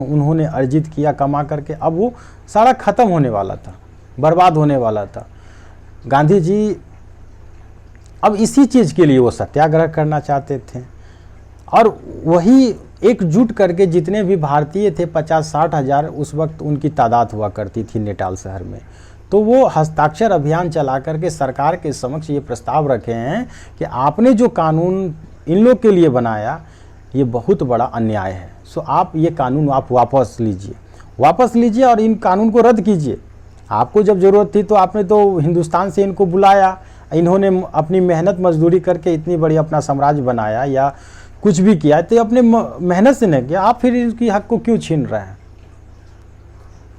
उन्होंने अर्जित किया कमा करके, अब वो सारा खत्म होने वाला था, बर्बाद होने वाला था। गांधी जी अब इसी चीज़ के लिए वो सत्याग्रह करना चाहते थे, और वही एकजुट करके जितने भी भारतीय थे 50-60 हज़ार उस वक्त उनकी तादाद हुआ करती थी नेटाल शहर में। तो वो हस्ताक्षर अभियान चला करके सरकार के समक्ष ये प्रस्ताव रखे हैं कि आपने जो कानून इन लोग के लिए बनाया ये बहुत बड़ा अन्याय है, सो आप ये कानून आप वापस लीजिए और इन कानून को रद्द कीजिए। आपको जब ज़रूरत थी तो आपने तो हिंदुस्तान से इनको बुलाया, इन्होंने अपनी मेहनत मजदूरी करके इतनी बड़ी अपना साम्राज्य बनाया या कुछ भी किया, तो अपने मेहनत से नहीं किया, आप फिर इसकी हक को क्यों छीन रहे हैं।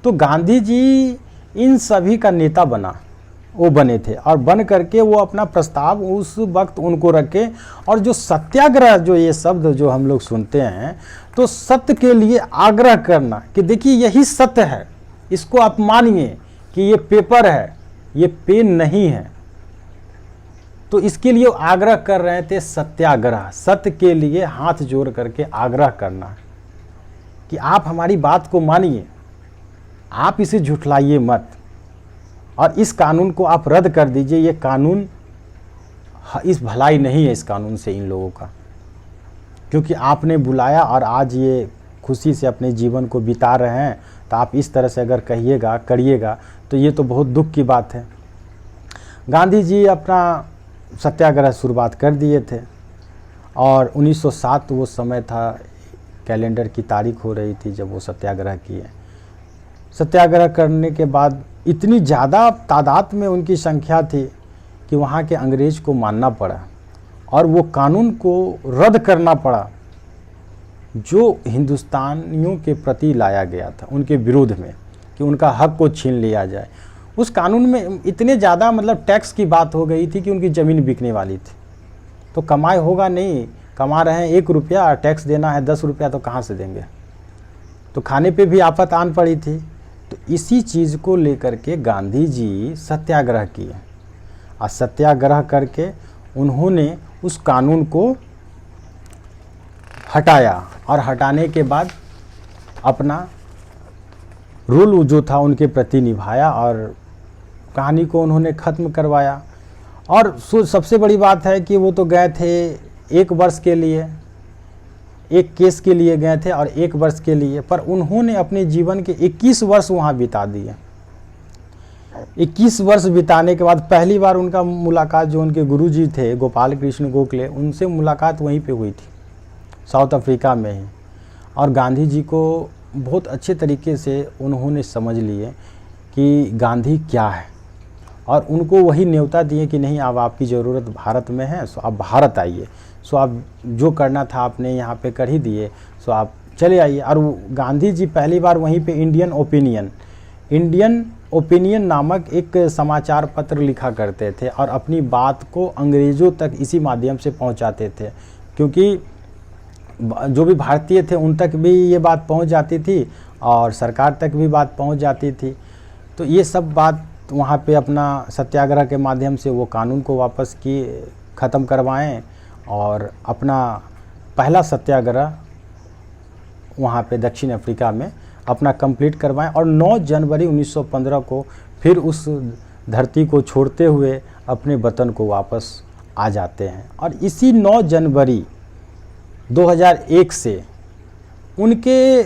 तो गांधी जी इन सभी का नेता बने थे, और बन करके वो अपना प्रस्ताव उस वक्त उनको रखे। और जो सत्याग्रह, जो ये शब्द जो हम लोग सुनते हैं, तो सत्य के लिए आग्रह करना कि देखिए यही सत्य है, इसको आप मानिए कि ये पेपर है, ये पेन नहीं है। तो इसके लिए आग्रह कर रहे थे सत्याग्रह, सत्य के लिए हाथ जोड़ करके आग्रह करना कि आप हमारी बात को मानिए, आप इसे झुठलाइए मत, और इस कानून को आप रद्द कर दीजिए। ये कानून इस भलाई नहीं है इस कानून से इन लोगों का, क्योंकि आपने बुलाया और आज ये खुशी से अपने जीवन को बिता रहे हैं, तो आप इस तरह से अगर करिएगा तो ये तो बहुत दुख की बात है। गांधी जी अपना सत्याग्रह शुरुआत कर दिए थे, और 1907 वो समय था, कैलेंडर की तारीख हो रही थी जब वो सत्याग्रह किए। सत्याग्रह करने के बाद इतनी ज़्यादा तादाद में उनकी संख्या थी कि वहाँ के अंग्रेज को मानना पड़ा और वो कानून को रद्द करना पड़ा जो हिंदुस्तानियों के प्रति लाया गया था, उनके विरोध में, कि उनका हक को छीन लिया जाए। उस कानून में इतने ज़्यादा मतलब टैक्स की बात हो गई थी कि उनकी ज़मीन बिकने वाली थी। तो कमाई होगा नहीं, कमा रहे हैं 1 रुपया, टैक्स देना है 10 रुपया, तो कहाँ से देंगे। तो खाने पे भी आफत आन पड़ी थी। तो इसी चीज़ को लेकर के गांधी जी सत्याग्रह किए, और सत्याग्रह करके उन्होंने उस कानून को हटाया, और हटाने के बाद अपना रोल जो था उनके प्रति निभाया और कहानी को उन्होंने ख़त्म करवाया। और सबसे बड़ी बात है कि वो तो गए थे 1 वर्ष के लिए, एक केस के लिए गए थे और 1 वर्ष के लिए, पर उन्होंने अपने जीवन के 21 वर्ष वहाँ बिता दिए। 21 वर्ष बिताने के बाद पहली बार उनका मुलाकात जो उनके गुरुजी थे गोपाल कृष्ण गोखले, उनसे मुलाकात वहीं पे हुई थी, साउथ अफ्रीका में ही। और गांधी जी को बहुत अच्छे तरीके से उन्होंने समझ लिए कि गांधी क्या है, और उनको वही न्योता दिए कि नहीं, अब आपकी ज़रूरत भारत में है, सो आप भारत आइए, सो आप जो करना था आपने यहाँ पे कर ही दिए, सो आप चले आइए। और गांधी जी पहली बार वहीं पे इंडियन ओपिनियन नामक एक समाचार पत्र लिखा करते थे, और अपनी बात को अंग्रेज़ों तक इसी माध्यम से पहुँचाते थे, क्योंकि जो भी भारतीय थे उन तक भी ये बात पहुँच जाती थी और सरकार तक भी बात पहुँच जाती थी। तो ये सब बात वहाँ पे अपना सत्याग्रह के माध्यम से वो कानून को वापस ख़त्म करवाएं, और अपना पहला सत्याग्रह वहाँ पे दक्षिण अफ्रीका में अपना कंप्लीट करवाएं, और 9 जनवरी 1915 को फिर उस धरती को छोड़ते हुए अपने वतन को वापस आ जाते हैं। और इसी 9 जनवरी 2001 से उनके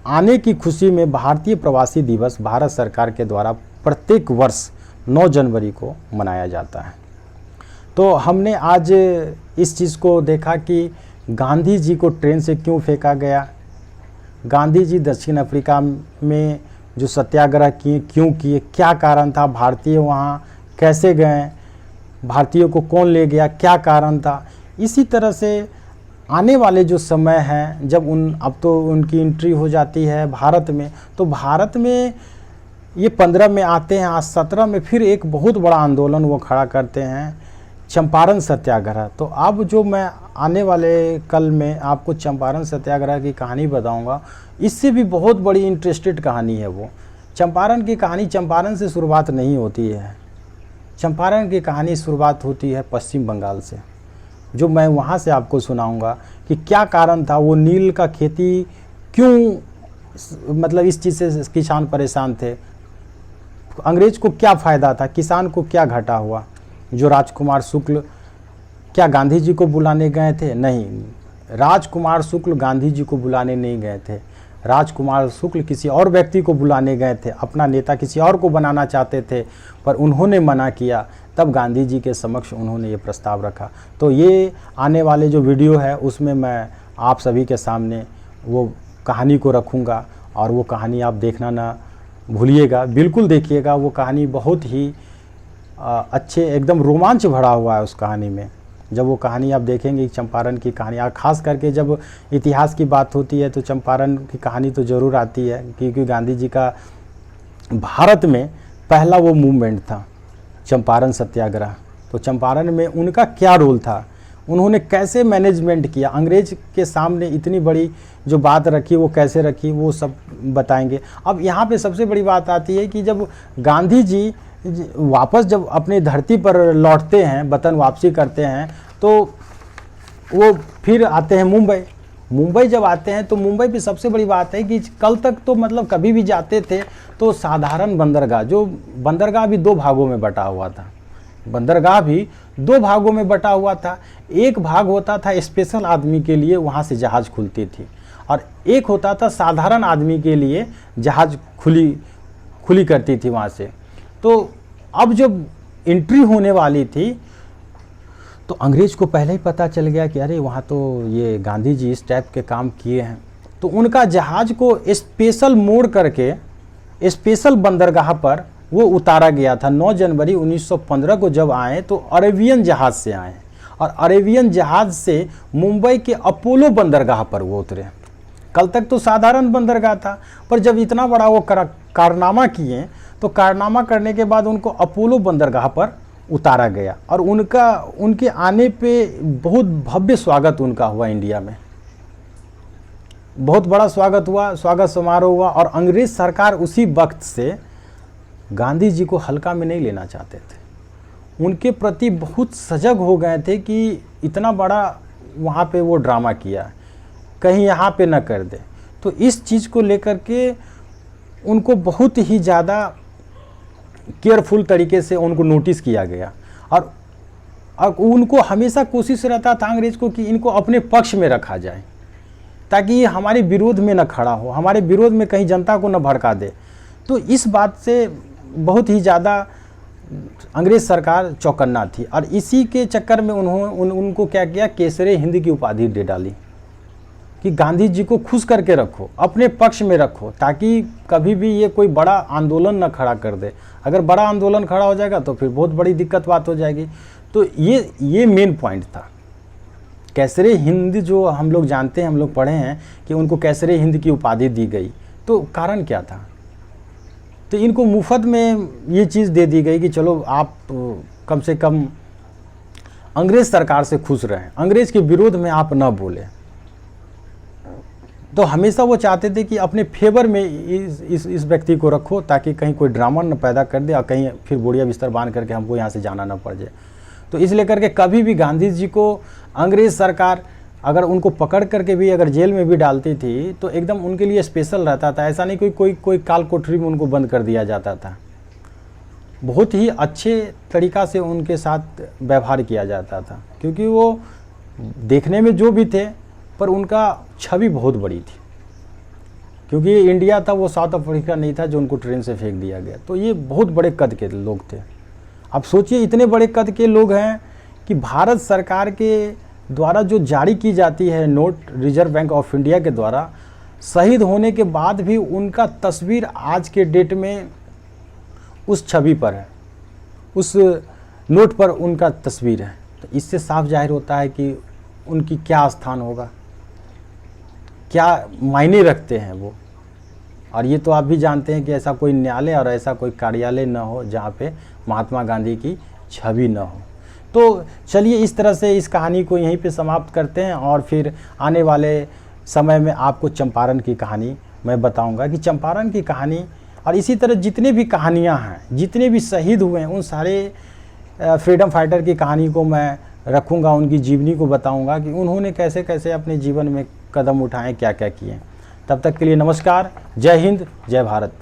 आने की खुशी में भारतीय प्रवासी दिवस भारत सरकार के द्वारा प्रत्येक वर्ष 9 जनवरी को मनाया जाता है। तो हमने आज इस चीज़ को देखा कि गांधी जी को ट्रेन से क्यों फेंका गया, गांधी जी दक्षिण अफ्रीका में जो सत्याग्रह किए क्यों किए, क्या कारण था, भारतीय वहाँ कैसे गए, भारतीयों को कौन ले गया, क्या कारण था। इसी तरह से आने वाले जो समय है, जब अब तो उनकी एंट्री हो जाती है भारत में, तो भारत में ये 15 में आते हैं, आज 17 में फिर एक बहुत बड़ा आंदोलन वो खड़ा करते हैं, चंपारण सत्याग्रह। तो अब जो मैं आने वाले कल में आपको चंपारण सत्याग्रह की कहानी बताऊंगा, इससे भी बहुत बड़ी इंटरेस्टेड कहानी है वो। चंपारण की कहानी चंपारण से शुरुआत नहीं होती है, चंपारण की कहानी शुरुआत होती है पश्चिम बंगाल से, जो मैं वहाँ से आपको सुनाऊंगा कि क्या कारण था, वो नील का खेती क्यों मतलब इस चीज़ से किसान परेशान थे, अंग्रेज को क्या फ़ायदा था, किसान को क्या घाटा हुआ। जो राजकुमार शुक्ल क्या गांधी जी को बुलाने गए थे? नहीं, राजकुमार शुक्ल गांधी जी को बुलाने नहीं गए थे। राजकुमार शुक्ल किसी और व्यक्ति को बुलाने गए थे, अपना नेता किसी और को बनाना चाहते थे, पर उन्होंने मना किया। तब गांधी जी के समक्ष उन्होंने ये प्रस्ताव रखा। तो ये आने वाले जो वीडियो है उसमें मैं आप सभी के सामने वो कहानी को रखूँगा, और वो कहानी आप देखना ना भूलिएगा, बिल्कुल देखिएगा। वो कहानी बहुत ही अच्छे, एकदम रोमांच भरा हुआ है उस कहानी में। जब वो कहानी आप देखेंगे, चंपारण की कहानी, और ख़ास करके जब इतिहास की बात होती है तो चंपारण की कहानी तो ज़रूर आती है, क्योंकि गांधी जी का भारत में पहला वो मूवमेंट था चंपारण सत्याग्रह। तो चंपारण में उनका क्या रोल था, उन्होंने कैसे मैनेजमेंट किया, अंग्रेज के सामने इतनी बड़ी जो बात रखी वो कैसे रखी, वो सब बताएंगे। अब यहाँ पे सबसे बड़ी बात आती है कि जब गांधी जी वापस जब अपनी धरती पर लौटते हैं, वतन वापसी करते हैं, तो वो फिर आते हैं मुंबई। मुंबई जब आते हैं तो मुंबई पे सबसे बड़ी बात है कि कल तक तो मतलब कभी भी जाते थे तो साधारण बंदरगाह, जो बंदरगाह भी दो भागों में बटा हुआ था, बंदरगाह भी दो भागों में बटा हुआ था। एक भाग होता था स्पेशल आदमी के लिए, वहाँ से जहाज़ खुलती थी, और एक होता था साधारण आदमी के लिए, जहाज़ खुली करती थी वहाँ से। तो अब जब एंट्री होने वाली थी तो अंग्रेज को पहले ही पता चल गया कि अरे वहाँ तो ये गांधी जी इस टाइप के काम किए हैं। तो उनका जहाज़ को स्पेशल मोड़ करके स्पेशल बंदरगाह पर वो उतारा गया था। 9 जनवरी 1915 को जब आए तो अरेबियन जहाज़ से आए, और अरेबियन जहाज़ से मुंबई के अपोलो बंदरगाह पर वो उतरे। कल तक तो साधारण बंदरगाह था, पर जब इतना बड़ा वो कारनामा किए तो कारनामा करने के बाद उनको अपोलो बंदरगाह पर उतारा गया, और उनके आने पे बहुत भव्य स्वागत उनका हुआ। इंडिया में बहुत बड़ा स्वागत हुआ, स्वागत समारोह हुआ, और अंग्रेज सरकार उसी वक्त से गांधी जी को हल्का में नहीं लेना चाहते थे। उनके प्रति बहुत सजग हो गए थे कि इतना बड़ा वहाँ पे वो ड्रामा किया, कहीं यहाँ पे न कर दे। तो इस चीज़ को लेकर के उनको बहुत ही ज़्यादा केयरफुल तरीके से उनको नोटिस किया गया, और उनको हमेशा कोशिश रहता था अंग्रेज को कि इनको अपने पक्ष में रखा जाए, ताकि ये हमारे विरोध में न खड़ा हो, हमारे विरोध में कहीं जनता को न भड़का दे। तो इस बात से बहुत ही ज़्यादा अंग्रेज सरकार चौकन्ना थी, और इसी के चक्कर में उनको क्या किया, केसरे हिंद की उपाधि दे डाली कि गांधी जी को खुश करके रखो, अपने पक्ष में रखो, ताकि कभी भी ये कोई बड़ा आंदोलन न खड़ा कर दे। अगर बड़ा आंदोलन खड़ा हो जाएगा तो फिर बहुत बड़ी दिक्कत बात हो जाएगी। तो ये मेन पॉइंट था। केसरे हिंद जो हम लोग जानते हैं, हम लोग पढ़े हैं कि उनको केसरे हिंद की उपाधि दी गई, तो कारण क्या था? तो इनको मुफ्त में ये चीज़ दे दी गई कि चलो आप कम से कम अंग्रेज सरकार से खुश रहें, अंग्रेज के विरोध में आप न बोले। तो हमेशा वो चाहते थे कि अपने फेवर में इस व्यक्ति को रखो, ताकि कहीं कोई ड्रामा न पैदा कर दे और कहीं फिर बोरिया बिस्तर बांध करके हमको यहाँ से जाना न पड़ जाए। तो इसलिए करके कभी भी गांधी जी को अंग्रेज़ सरकार अगर उनको पकड़ करके भी अगर जेल में भी डालती थी तो एकदम उनके लिए स्पेशल रहता था। ऐसा नहीं कोई काल कोठरी में उनको बंद कर दिया जाता था। बहुत ही अच्छे तरीक़ा से उनके साथ व्यवहार किया जाता था, क्योंकि वो देखने में जो भी थे पर उनका छवि बहुत बड़ी थी। क्योंकि ये इंडिया था, वो साउथ अफ्रीका नहीं था जो उनको ट्रेन से फेंक दिया गया। तो ये बहुत बड़े कद के लोग थे। अब सोचिए इतने बड़े कद के लोग हैं कि भारत सरकार के द्वारा जो जारी की जाती है note, reserve bank of India के द्वारा, शहीद होने के बाद भी उनका तस्वीर आज के डेट में उस छवि पर है, उस नोट पर उनका तस्वीर है। तो इससे साफ जाहिर होता है कि उनकी क्या स्थान होगा, क्या मायने रखते हैं वो। और ये तो आप भी जानते हैं कि ऐसा कोई न्यायालय और ऐसा कोई कार्यालय न हो जहाँ पे महात्मा गांधी की छवि न हो। तो चलिए इस तरह से इस कहानी को यहीं पे समाप्त करते हैं, और फिर आने वाले समय में आपको चंपारण की कहानी मैं बताऊंगा कि चंपारण की कहानी, और इसी तरह जितने भी कहानियाँ हैं, जितने भी शहीद हुए हैं, उन सारे फ्रीडम फाइटर की कहानी को मैं रखूँगा, उनकी जीवनी को बताऊँगा कि उन्होंने कैसे कैसे अपने जीवन में कदम उठाए, क्या क्या किए। तब तक के लिए नमस्कार, जय हिंद, जय भारत।